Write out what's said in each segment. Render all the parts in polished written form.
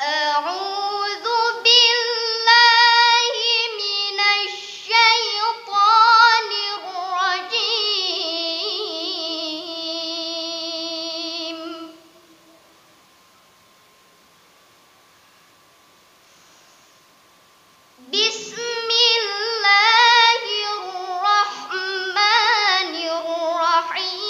أعوذ بالله من الشيطان الرجيم. بسم الله الرحمن الرحيم.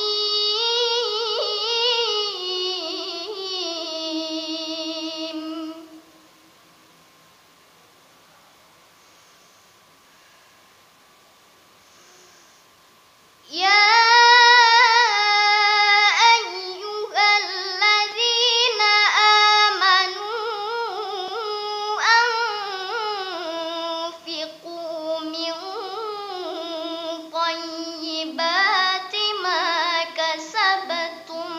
يا أيها الذين آمنوا أنفقوا من طيبات ما كسبتم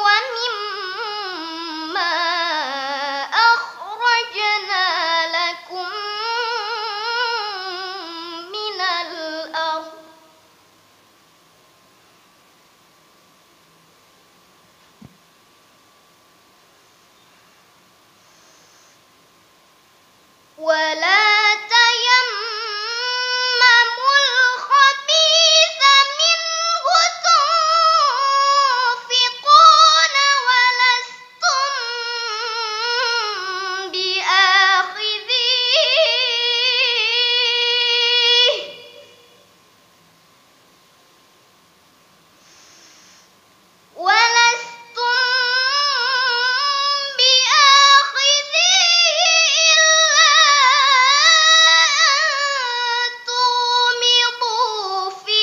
ومما أخرجنا لكم من الأرض ولا تيمموا الخبيث منه تنفقون ولستم بآخذيه تغمضوا فيه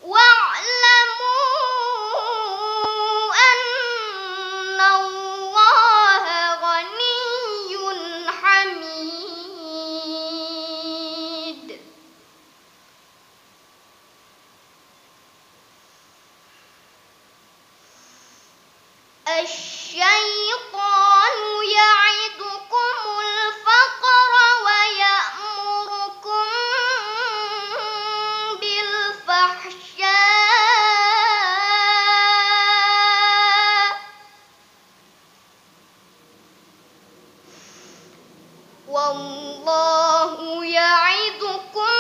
واعلموا أن الله غني حميد. الشيطان يعدكم الفقر ويأمركم بالفحشاء والله يعدكم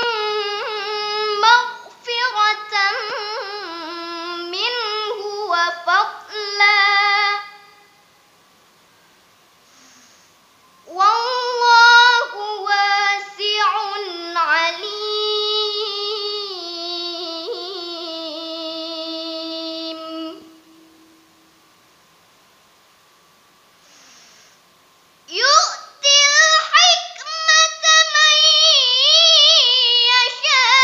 مغفرة منه وفضلا والله واسع عليم. يؤتي الحكمة من يشاء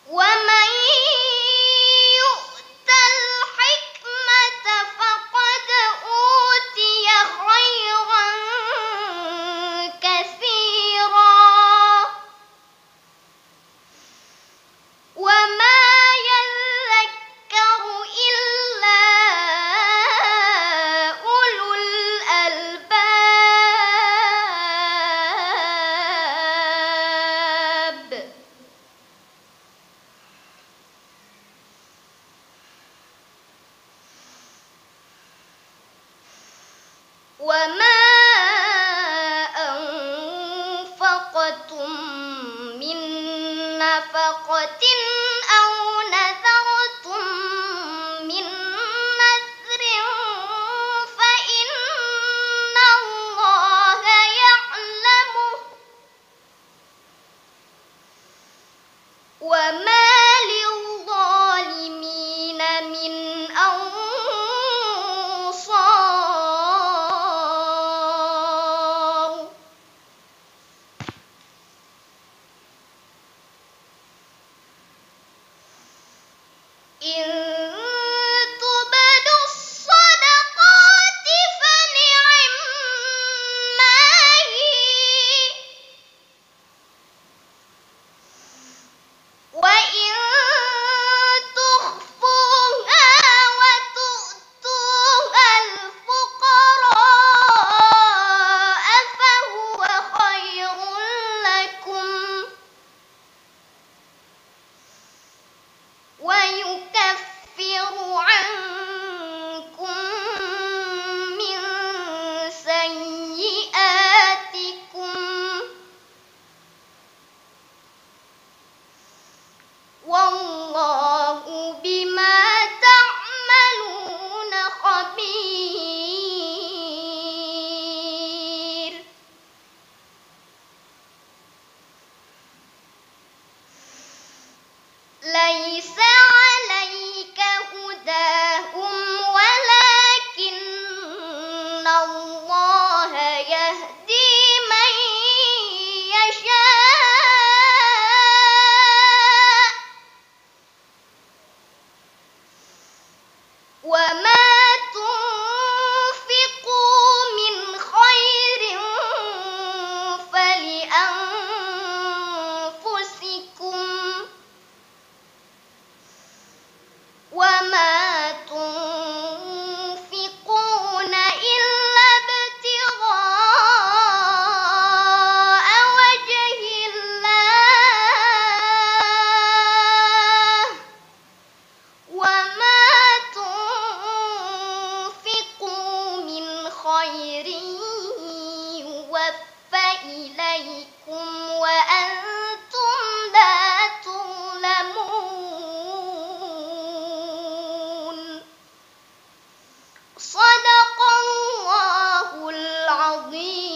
ومن يؤت الحكمة فقد أوتي خيرا كثيرا وما يذكر إلا أولو الألباب. وما أنفقتم من نفقة أو نذرتم من نذر فإن الله يعلمه وما للظالمين من أنصار. ليس عليك هداهم ولكن الله يهدي من يشاء وما تنفقوا من خير فلأنفسكم وما تنفقون إلا ابتغاء وجه الله وما تنفقوا من خير يوفى إليكم وأنتم لا تظلمون. صدق الله العظيم.